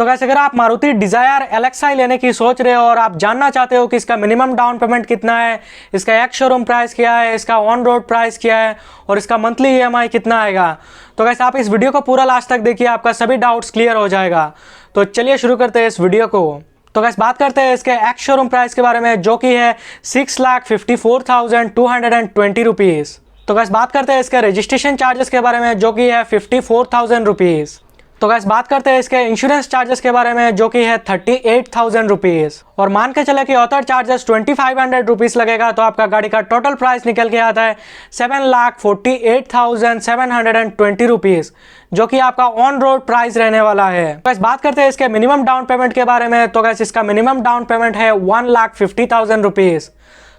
तो गाइस अगर आप मारुति डिजायर LXi लेने की सोच रहे हो और आप जानना चाहते हो कि इसका मिनिमम डाउन पेमेंट कितना है, इसका एक्स शोरूम प्राइस क्या है, इसका ऑन रोड प्राइस क्या है और इसका मंथली EMI कितना आएगा, तो गाइस आप इस वीडियो को पूरा लास्ट तक देखिए, आपका सभी डाउट्स क्लियर हो जाएगा। तो चलिए शुरू करते हैं इस वीडियो को। तो गाइस बात करते हैं इसके एक्स शोरूम प्राइस के बारे में, जो कि है 6,54,220 रुपीज़। तो गाइस बात करते हैं इसके रजिस्ट्रेशन चार्जेस के बारे में, जो कि है 54,000 रुपीज़। तो गाइस बात करते हैं इसके इंश्योरेंस चार्जेस के बारे में, जो कि है 38,000 रुपीज़। और मान के चले कि ऑथर चार्जेस 2500 रुपीज़ लगेगा, तो आपका गाड़ी का टोटल प्राइस निकल के आता है 7,48,720 रुपीज़, जो कि आपका ऑन रोड प्राइस रहने वाला है। तो बात करते हैं इसके मिनिमम डाउन पेमेंट के बारे में। तो गाइस इसका मिनिमम डाउन पेमेंट है 1,50,000 रुपीज़।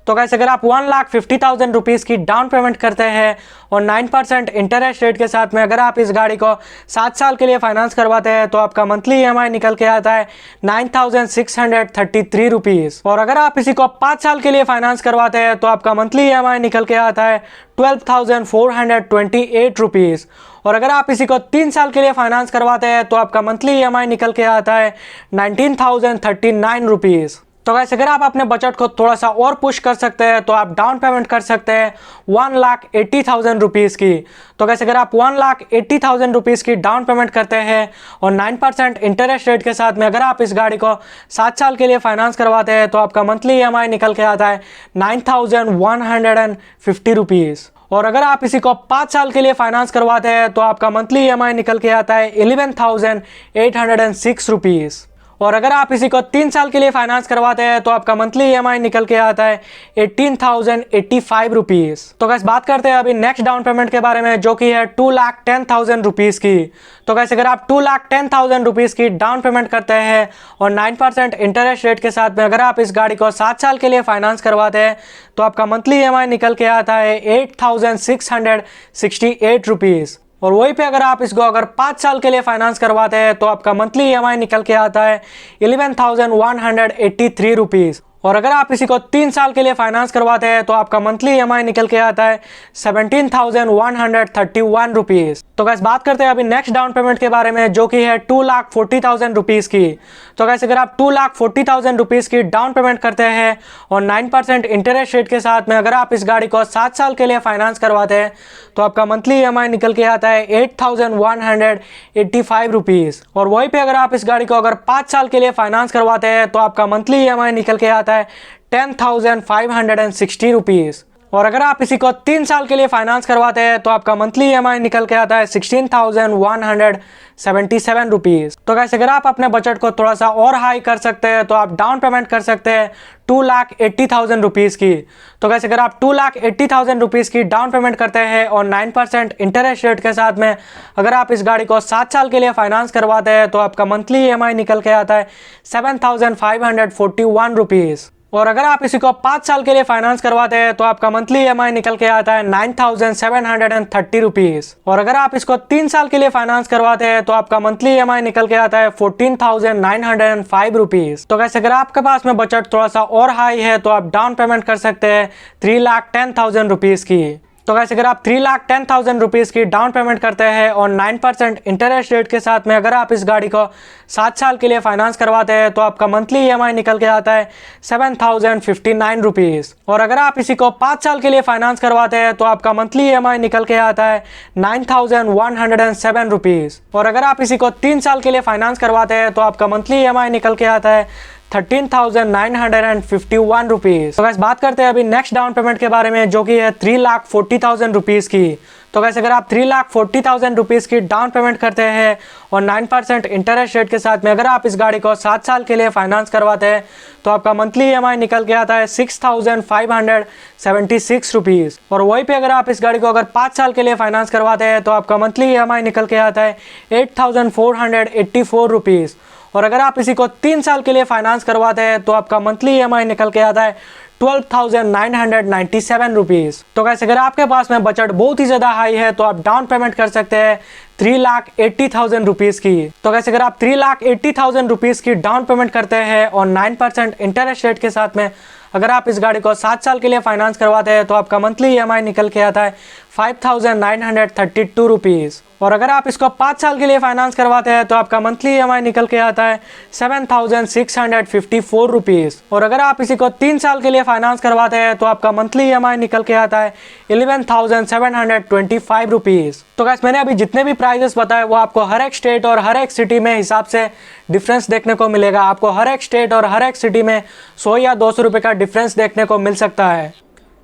तो गाइस अगर आप 1,50,000 रुपीज़ की डाउन पेमेंट करते हैं और 9% इंटरेस्ट रेट के साथ में अगर आप इस गाड़ी को 7 साल के लिए फाइनेंस करवाते हैं, तो आपका मंथली EMI निकल के आता है 9,633 रुपीज़। और अगर आप इसी को 5 साल के लिए फाइनेंस करवाते हैं, तो आपका मंथली EMI निकल के आता है 12,428 रुपीज़। और अगर आप इसी को 3 साल के लिए फाइनेंस करवाते हैं, तो आपका मंथली EMI निकल के आता है 19,039 रुपीज़। तो गाइस अगर आप अपने बजट को थोड़ा सा और पुश कर सकते हैं, तो आप डाउन पेमेंट कर सकते हैं 1,80,000 रुपीज़ की। तो गाइस अगर आप 1,80,000 रुपीज़ की डाउन पेमेंट करते हैं और 9% इंटरेस्ट रेट के साथ में अगर आप इस गाड़ी को 7 साल के लिए फाइनेंस करवाते हैं, तो आपका मंथली EMI निकल के आता है 9,150 रुपीज़। और अगर आप इसी को 5 साल के लिए फाइनेंस करवाते हैं, तो आपका मंथली EMI निकल के आता है 11,806 रुपीज़। और अगर आप इसी को 3 साल के लिए फाइनेंस करवाते हैं, तो आपका मंथली EMI निकल के आता है 18,085 रुपीज़। तो गाइस बात करते हैं अभी नेक्स्ट डाउन पेमेंट के बारे में, जो कि है 2,10,000 रुपीज़ की। तो गाइस अगर आप 2,10,000 रुपीज़ की डाउन पेमेंट करते हैं और 9% इंटरेस्ट रेट के साथ में अगर आप इस गाड़ी को 7 साल के लिए फाइनेंस करवाते हैं, तो आपका मंथली EMI निकल के आता है 8,668 रुपीज़। और वहीं पे अगर आप इसको 5 साल के लिए फाइनेंस करवाते हैं, तो आपका मंथली EMI निकल के आता है 11,183 रुपीज़। और अगर आप इसी को 3 साल के लिए फाइनेंस करवाते हैं, तो आपका मंथली EMI निकल के आता है 17,131 रुपीज़। तो गाइस बात करते हैं अभी नेक्स्ट डाउन पेमेंट के बारे में, जो कि है 2,40,000 रुपीज़ की। तो गाइस अगर आप 2,40,000 रुपीज़ की डाउन पेमेंट करते हैं और 9% इंटरेस्ट रेट के साथ में अगर आप इस गाड़ी को 7 साल के लिए फाइनेंस करवाते हैं, तो आपका मंथली EMI निकल के आता है 8,185 रुपीज़। और वहीं पे अगर आप इस गाड़ी को 5 साल के लिए फाइनेंस करवाते हैं, तो आपका मंथली EMI निकल के आता है 10,560 रुपीज़। और अगर आप इसी को 3 साल के लिए फाइनेंस करवाते हैं, तो आपका मंथली EMI निकल के आता है 16,177 रुपीज़। तो गाइस अगर आप अपने बजट को थोड़ा सा और हाई कर सकते हैं, तो आप डाउन पेमेंट कर सकते हैं 2,80,000 रुपीज़ की। तो गाइस अगर आप 2,80,000 रुपीज़ की डाउन पेमेंट करते हैं और 9% इंटरेस्ट रेट के साथ में अगर आप इस गाड़ी को 7 साल के लिए फाइनेंस करवाते हैं, तो आपका मंथली EMI निकल के आता है 7,541 रुपीज़। और अगर आप इसी को 5 साल के लिए फाइनेंस करवाते हैं, तो आपका मंथली EMI निकल के आता है 9,730 रुपीज़। और अगर आप इसको 3 साल के लिए फाइनेंस करवाते हैं, तो आपका मंथली EMI निकल के आता है 14,905 रुपीज़। तो गाइस अगर आपके पास में बजट थोड़ा सा और हाई है, तो आप डाउन पेमेंट कर सकते हैं 3,10,000 रुपीज़ की। तो गाइस अगर आप 3,10,000 रुपीज़ की डाउन पेमेंट करते हैं और 9% इंटरेस्ट रेट के साथ में अगर आप इस गाड़ी को 7 साल के लिए फाइनेंस करवाते हैं, तो आपका मंथली EMI निकल के आता है 7,059 रुपीज़। और अगर आप इसी को 5 साल के लिए फाइनेंस करवाते हैं, तो आपका मंथली EMI निकल के आता है 9,107 रुपीज़। और अगर आप इसी को 3 साल के लिए फाइनेंस करवाते हैं, तो आपका मंथली EMI निकल के आता है 13,951 रुपीज़। तो गाइस बात करते हैं अभी नेक्स्ट डाउन पेमेंट के बारे में, जो कि है 3,40,000 रुपीज़ की। तो गाइस अगर आप 3,40,000 रुपीज़ की डाउन पेमेंट करते हैं और 9% इंटरेस्ट रेट के साथ में अगर आप इस गाड़ी को 7 साल के लिए फाइनेंस करवाते हैं, तो आपका मंथली EMI निकल के आता है 6,576 रुपीज़। और वहीं पे अगर आप इस गाड़ी को 5 साल के लिए फाइनेंस करवाते हैं, तो आपका मंथली EMI निकल के आता है 8,484 रुपीज़। और अगर आप इसी को 3 साल के लिए फाइनेंस करवाते हैं, तो आपका मंथली EMI निकल के आता है 12,997 रुपीज़। तो गाइस अगर आपके पास में बजट बहुत ही ज़्यादा हाई है, तो आप डाउन पेमेंट कर सकते हैं 3,80,000 रुपीज़ की। तो गाइस अगर आप 3,80,000 रुपीज़ की डाउन पेमेंट करते हैं और 9% इंटरेस्ट रेट के साथ में अगर आप इस गाड़ी को 7 साल के लिए फाइनेंस करवाते हैं, तो आपका मंथली EMI निकल के आता है 5,932 रुपीज़। और अगर आप इसको 5 साल के लिए फाइनेंस करवाते हैं तो आपका मंथली EMI निकल के आता है 7,654 रुपीज़। और अगर आप इसी को 3 साल के लिए फाइनेंस करवाते हैं तो आपका मंथली EMI निकल के आता है 11,725 रुपीज़। तो गाइस मैंने अभी जितने भी प्राइजेस बताए वो आपको हर एक स्टेट और हर एक सिटी में हिसाब से डिफरेंस देखने को मिलेगा। आपको हर एक स्टेट और हर एक सिटी में 100 या 200 रुपये का डिफरेंस देखने को मिल सकता है।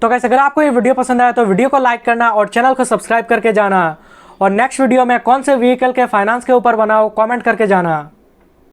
तो गाइस अगर आपको ये वीडियो पसंद आया तो वीडियो को लाइक करना और चैनल को सब्सक्राइब करके जाना। और नेक्स्ट वीडियो में कौन से व्हीकल के फाइनेंस के ऊपर बनाओ कमेंट करके जाना।